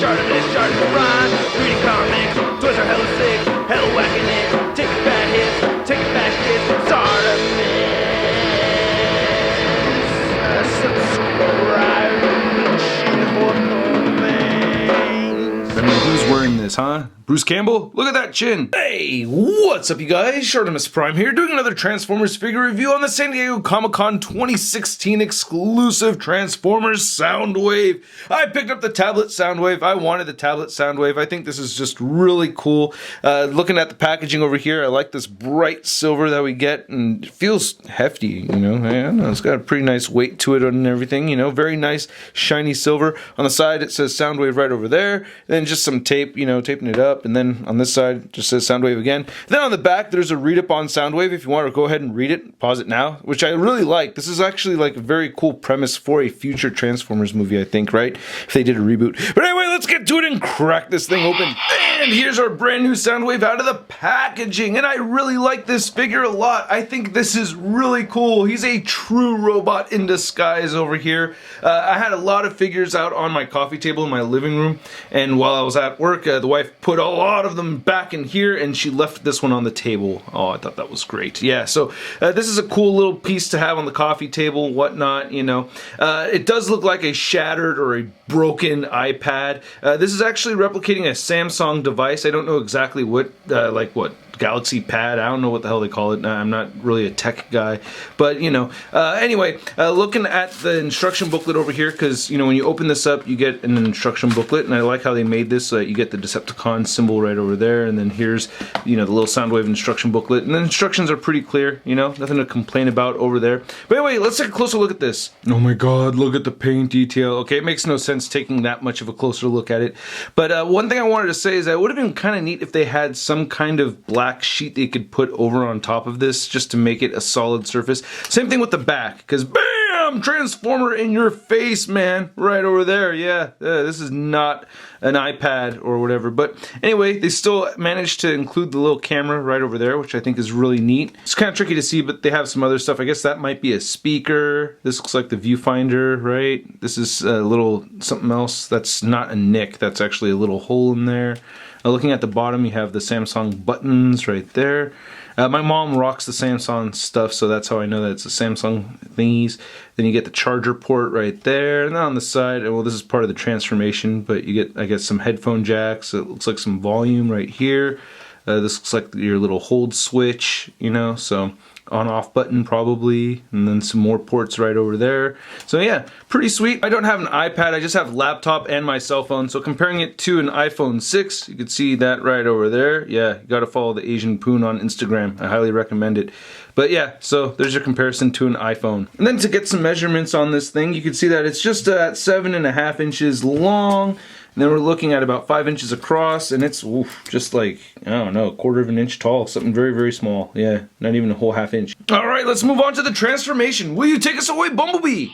ShartimusPrime, reading comics, toys are hella sick, hella whacking it, taking bad hits, taking back hits, Subscribe, who's wearing this, huh? Bruce Campbell? Look at that chin! Hey, what's up you guys? ShartimusPrime here, doing another Transformers figure review on the San Diego Comic-Con 2016 exclusive Transformers Soundwave. I picked up the tablet Soundwave. I wanted the tablet Soundwave. I think this is just really cool. Looking at the packaging over here, I like this bright silver that we get, and it feels hefty, you know? I don't know, it's got a pretty nice weight to it and everything, you know? Very nice, shiny silver. On the side, it says Soundwave right over there. Then just some tape, you know, taping it up. And then on this side, it just says Soundwave again. Then on the back, there's a read-up on Soundwave. If you want to go ahead and read it, pause it now, which I really like. This is actually like a very cool premise for a future Transformers movie, I think, right? If they did a reboot. But anyway, let's get to it and crack this thing open. And here's our brand new Soundwave out of the packaging. And I really like this figure a lot. I think this is really cool. He's a true robot in disguise over here. I had a lot of figures out on my coffee table in my living room. And while I was at work, the wife put a lot of them back in here and she left this one on the table. Oh, I thought that was great. Yeah, so this is a cool little piece to have on the coffee table, whatnot, you know. It does look like a shattered or a broken iPad. This is actually replicating a Samsung device. I don't know exactly what, Galaxy Pad. I don't know what the hell they call it. I'm not really a tech guy, but you know. Anyway, looking at the instruction booklet over here, because you know when you open this up, you get an instruction booklet, and I like how they made this so that you get the Decepticon symbol right over there, and then here's the little Soundwave instruction booklet, and the instructions are pretty clear. You know, nothing to complain about over there. But anyway, let's take a closer look at this. Oh my God, look at the paint detail. Okay, it makes no sense taking that much of a closer look at it, but one thing I wanted to say is that it would have been kind of neat if they had some kind of black sheet they could put over on top of this just to make it a solid surface. Same thing with the back, because BAM! Transformer in your face, man. Right over there, yeah. This is not an iPad or whatever, but anyway, they still managed to include the little camera right over there, which I think is really neat. It's kind of tricky to see, but they have some other stuff. I guess that might be a speaker. This looks like the viewfinder, right? This is a little something else. That's not a nick. That's actually a little hole in there. Looking at the bottom, you have the Samsung buttons right there. My mom rocks the Samsung stuff, so that's how I know that it's a Samsung thingies. Then you get the charger port right there, and then on the side, well, this is part of the transformation, but you get, I guess, some headphone jacks. It looks like some volume right here. This looks like your little hold switch, you know, so on-off button probably, and then some more ports right over there. So yeah, pretty sweet. I don't have an iPad, I just have laptop and my cell phone, so comparing it to an iPhone 6, you can see that right over there. Yeah, you gotta follow the Asian Poon on Instagram. I highly recommend it. But yeah, so there's your comparison to an iPhone. And then to get some measurements on this thing, you can see that it's just at 7.5 inches long. And then we're looking at about 5 inches across, and it's just like, I don't know, 1/4 of an inch tall. Something very, very small. Yeah, not even a whole 1/2 inch. Alright, let's move on to the transformation. Will you take us away, Bumblebee?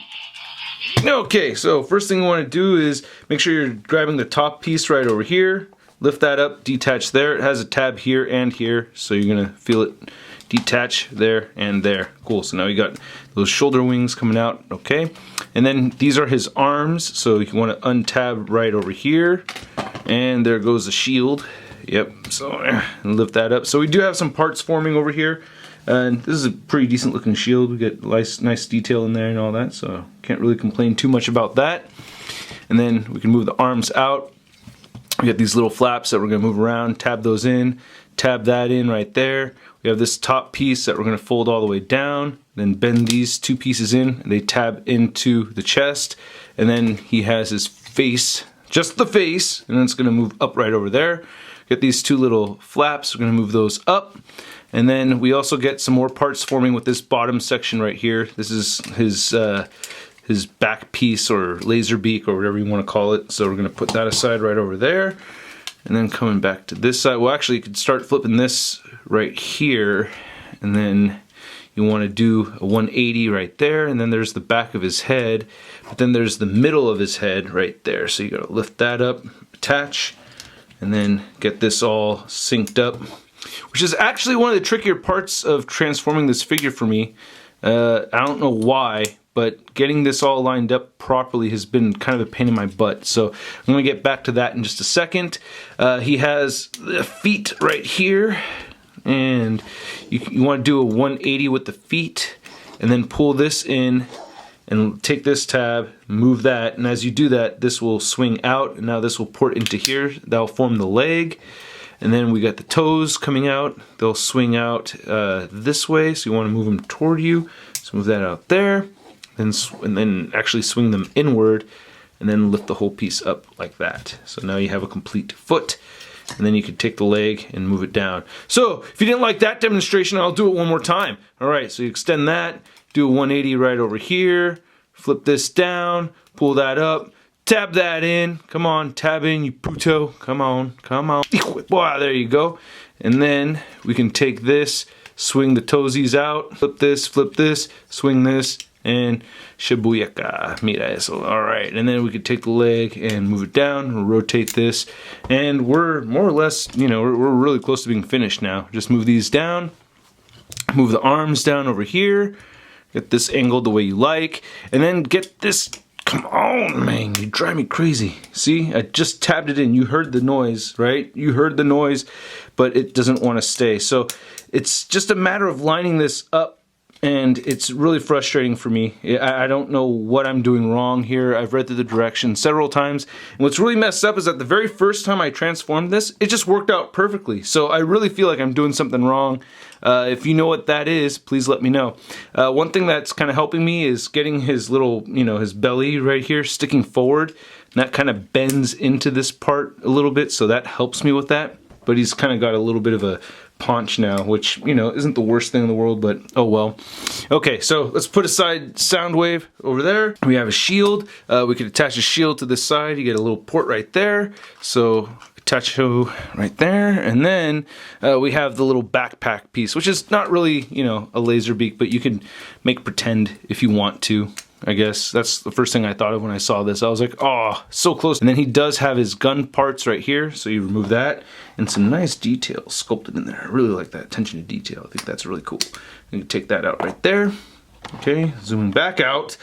Okay, so first thing you want to do is make sure you're grabbing the top piece right over here. Lift that up, detach there. It has a tab here and here, so you're going to feel it detach there and there. Cool, so now you got those shoulder wings coming out, okay? And then these are his arms, so you want to untab right over here. And there goes the shield. Yep, so lift that up. So we do have some parts forming over here. And this is a pretty decent looking shield. We get nice detail in there and all that, so can't really complain too much about that. And then we can move the arms out. We got these little flaps that we're going to move around, tab those in, tab that in right there. We have this top piece that we're going to fold all the way down, then bend these two pieces in, and they tab into the chest. And then he has his face, just the face, and then it's going to move up right over there. Get these two little flaps, we're going to move those up. And then we also get some more parts forming with this bottom section right here. This is his back piece or laser beak or whatever you want to call it. So we're going to put that aside right over there. And then coming back to this side, well actually you could start flipping this right here, and then you want to do a 180 right there, and then there's the back of his head, but then there's the middle of his head right there. So you got to lift that up, attach, and then get this all synced up, which is actually one of the trickier parts of transforming this figure for me. I don't know why, but getting this all lined up properly has been kind of a pain in my butt. So I'm going to get back to that in just a second. He has the feet right here, and you want to do a 180 with the feet, and then pull this in and take this tab, move that, and as you do that, this will swing out, and now this will port into here. That'll form the leg. And then we got the toes coming out. They'll swing out this way, so you want to move them toward you. So move that out there, and then actually swing them inward, and then lift the whole piece up like that. So now you have a complete foot, and then you can take the leg and move it down. So if you didn't like that demonstration, I'll do it one more time. All right, so you extend that, do a 180 right over here, flip this down, pull that up, tab that in. Come on, tab in, you puto. Come on, come on. Wow, there you go. And then we can take this, swing the toesies out, flip this, swing this, and shibuyaka. Mira eso. All right, and then we could take the leg and move it down, rotate this, and we're more or less, you know, we're really close to being finished now. Just move these down, move the arms down over here, get this angled the way you like, and then get this. Come on, man, you drive me crazy. See, I just tabbed it in. You heard the noise, right? You heard the noise, but it doesn't want to stay. So it's just a matter of lining this up, and it's really frustrating for me. I don't know what I'm doing wrong here. I've read through the directions several times, and what's really messed up is that the very first time I transformed this, it just worked out perfectly. So I really feel like I'm doing something wrong. If you know what that is, please let me know. One thing that's kind of helping me is getting his little, you know, his belly right here sticking forward. And that kind of bends into this part a little bit, so that helps me with that. But he's kind of got a little bit of a paunch now, which, you know, isn't the worst thing in the world, but oh well. Okay, so let's put aside Soundwave over there. We have a shield. We could attach a shield to this side. You get a little port right there. So attach right there, and then we have the little backpack piece, which is not really, you know, a laser beak, but you can make pretend if you want to. I guess that's the first thing I thought of when I saw this. I was like, oh, so close. And then he does have his gun parts right here, so you remove that, and some nice details sculpted in there. I really like that attention to detail. I think that's really cool. And you take that out right there. Okay, zooming back out,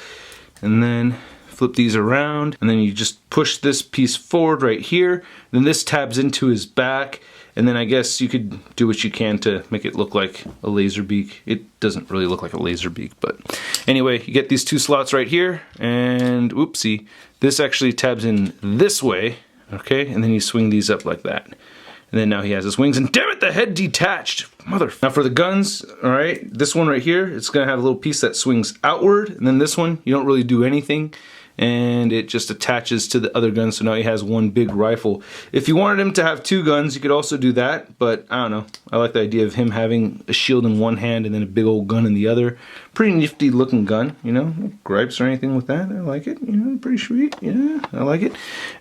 and then flip these around, and then you just push this piece forward right here. Then this tabs into his back, and then I guess you could do what you can to make it look like a laser beak. It doesn't really look like a laser beak, but anyway, you get these two slots right here, and oopsie, this actually tabs in this way, okay? And then you swing these up like that. And then now he has his wings, and damn it, the head detached. Mother. Now for the guns, all right, this one right here, it's gonna have a little piece that swings outward, and then this one, you don't really do anything, and it just attaches to the other gun, so now he has one big rifle. If you wanted him to have two guns, you could also do that, but I don't know. I like the idea of him having a shield in one hand and then a big old gun in the other. Pretty nifty looking gun, you know, no gripes or anything with that. I like it, you know, pretty sweet, yeah, I like it.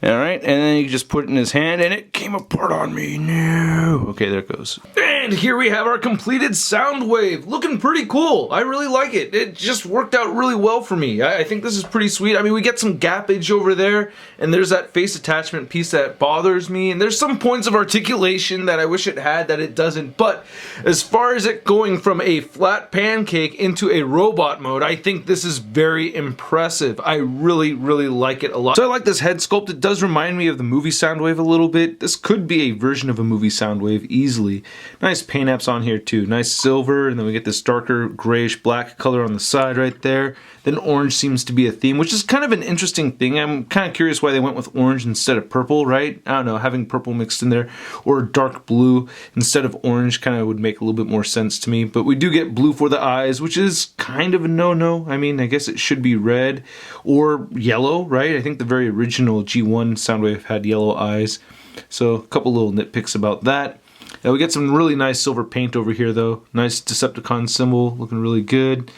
All right, and then you just put it in his hand, and it came apart on me, no. Okay, there it goes. And here we have our completed Soundwave, looking pretty cool. I really like it. It just worked out really well for me. I think this is pretty sweet. I mean, we get some gappage over there, and there's that face attachment piece that bothers me, and there's some points of articulation that I wish it had that it doesn't, but as far as it going from a flat pancake into a robot mode, I think this is very impressive. I really, really like it a lot. So I like this head sculpt. It does remind me of the movie Soundwave a little bit. This could be a version of a movie Soundwave easily. Nice paint apps on here too. Nice silver, and then we get this darker grayish black color on the side right there. Then orange seems to be a theme, which is kind of an interesting thing. I'm kind of curious why they went with orange instead of purple, right? I don't know, having purple mixed in there, or dark blue instead of orange kind of would make a little bit more sense to me. But we do get blue for the eyes, which is kind of a no-no. I mean, I guess it should be red or yellow, right? I think the very original G1 Soundwave had yellow eyes. So a couple little nitpicks about that. Now we get some really nice silver paint over here though. Nice Decepticon symbol, looking really good.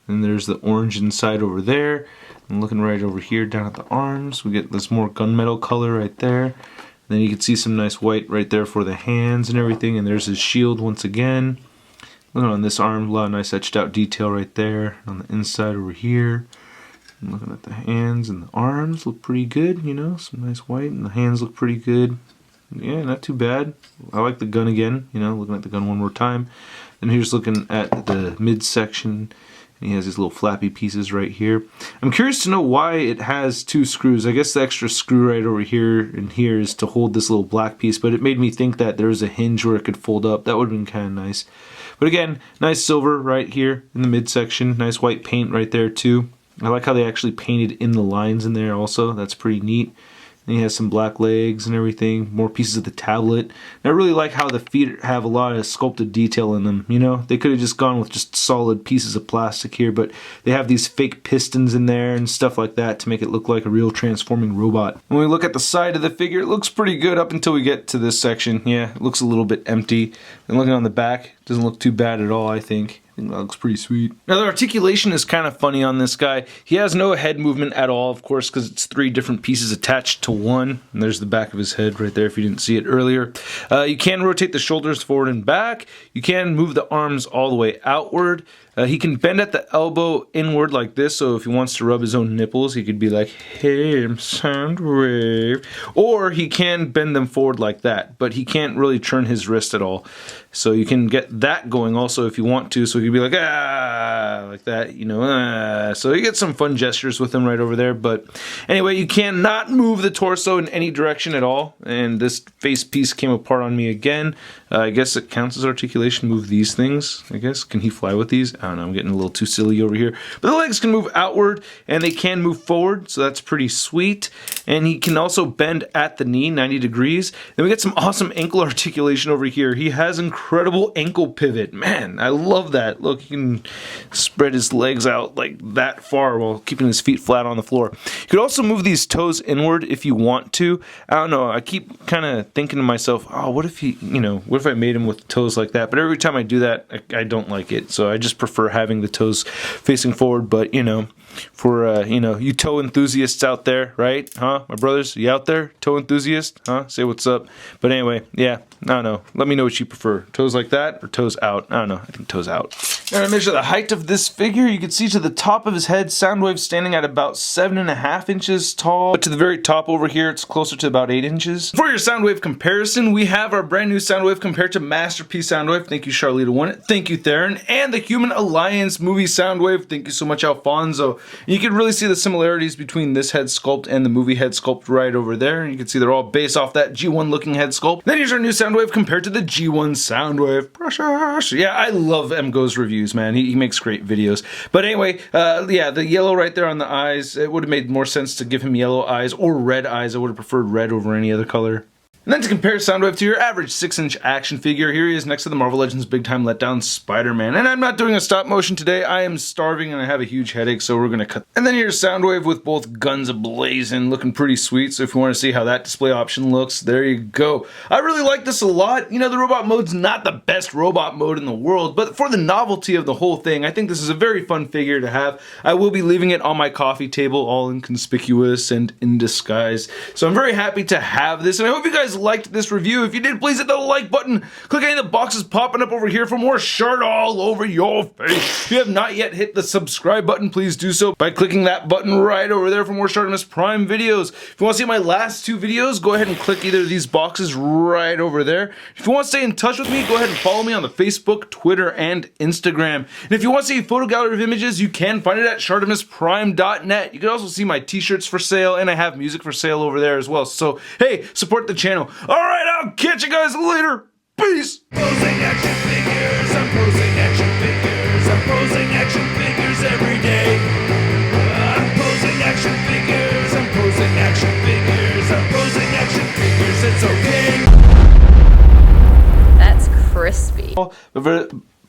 And there's the orange inside over there. And looking right over here down at the arms, we get this more gunmetal color right there. And then you can see some nice white right there for the hands and everything. And there's his shield once again. Looking on this arm, a lot of nice etched out detail right there. On the inside over here. And looking at the hands and the arms, look pretty good, you know, some nice white. And the hands look pretty good. Yeah, not too bad. I like the gun again, you know, looking at the gun one more time. And here's looking at the midsection And he has these little flappy pieces right here. I'm curious to know why it has 2 screws. I guess the extra screw right over here and here is to hold this little black piece, but it made me think that there was a hinge where it could fold up. That would have been kind of nice. But again, nice silver right here in the midsection. Nice white paint right there too. I like how they actually painted in the lines in there also. That's pretty neat. And he has some black legs and everything. More pieces of the tablet. And I really like how the feet have a lot of sculpted detail in them. You know, they could have just gone with just solid pieces of plastic here, but they have these fake pistons in there and stuff like that to make it look like a real transforming robot. When we look at the side of the figure, it looks pretty good up until we get to this section. Yeah, it looks a little bit empty. And looking on the back, it doesn't look too bad at all, I think. I think that looks pretty sweet. Now the articulation is kind of funny on this guy. He has no head movement at all, of course, because it's 3 different pieces attached to one. And there's the back of his head right there if you didn't see it earlier. You can rotate the shoulders forward and back. You can move the arms all the way outward. He can bend at the elbow inward like this, so if he wants to rub his own nipples, he could be like, hey, I'm Soundwave. Or he can bend them forward like that, but he can't really turn his wrist at all. So you can get that going also if you want to, so he could be like, ah, like that, you know, ah. So you get some fun gestures with him right over there, but anyway, you cannot move the torso in any direction at all, and this face piece came apart on me again. I guess it counts as articulation. Move these things, I guess. Can he fly with these? I don't know, I'm getting a little too silly over here. But the legs can move outward, and they can move forward, so that's pretty sweet. And he can also bend at the knee, 90 degrees. Then we get some awesome ankle articulation over here. He has incredible ankle pivot. Man, I love that. Look, he can spread his legs out like that far while keeping his feet flat on the floor. You could also move these toes inward if you want to. I don't know, I keep kind of thinking to myself, oh, what if he, you know, what if I made him with toes like that? But every time I do that, I don't like it. So I just prefer having the toes facing forward. But, you know, for, you know, you toe enthusiasts out there, right? Huh? My brothers, you out there? Toe enthusiast? Huh? Say what's up. But anyway, yeah, I don't know. Let me know what you prefer. Toes like that or toes out? I don't know. I think toes out. Now to measure the height of this figure, you can see to the top of his head, Soundwave standing at about 7.5 inches tall. But to the very top over here, it's closer to about 8 inches. For your Soundwave comparison, we have our brand new Soundwave compared to Masterpiece Soundwave. Thank you, Charlita1. Thank you, Theron. And the Human Alliance movie Soundwave. Thank you so much, Alfonso. You can really see the similarities between this head sculpt and the movie head sculpt right over there. And you can see they're all based off that G1 looking head sculpt. Then here's our new Soundwave compared to the G1 Soundwave. Precious. Yeah, I love MGo's reviews, man. He makes great videos. But anyway, yeah, the yellow right there on the eyes, it would have made more sense to give him yellow eyes or red eyes. I would have preferred red over any other color. And then to compare Soundwave to your average 6-inch action figure, here he is next to the Marvel Legends Big Time Letdown Spider-Man. And I'm not doing a stop motion today. I am starving and I have a huge headache, so we're going to cut. And then here's Soundwave with both guns ablazing, looking pretty sweet. So if you want to see how that display option looks, there you go. I really like this a lot. You know, the robot mode's not the best robot mode in the world, but for the novelty of the whole thing, I think this is a very fun figure to have. I will be leaving it on my coffee table, all inconspicuous and in disguise. So I'm very happy to have this, and I hope you guys liked this review. If you did, please hit the like button. Click any of the boxes popping up over here for more Shart all over your face. If you have not yet hit the subscribe button, please do so by clicking that button right over there for more ShartimusPrime videos. If you want to see my last 2 videos, go ahead and click either of these boxes right over there. If you want to stay in touch with me, go ahead and follow me on the Facebook, Twitter, and Instagram. And if you want to see a photo gallery of images, you can find it at ShartimusPrime.net. You can also see my t-shirts for sale, and I have music for sale over there as well. So, hey, support the channel. Alright, I'll catch you guys later. Peace. Posing action figures, I'm posing action figures, I'm posing action figures every day. I'm posing action figures, I'm posing action figures, I'm posing action figures, it's okay. That's crispy. But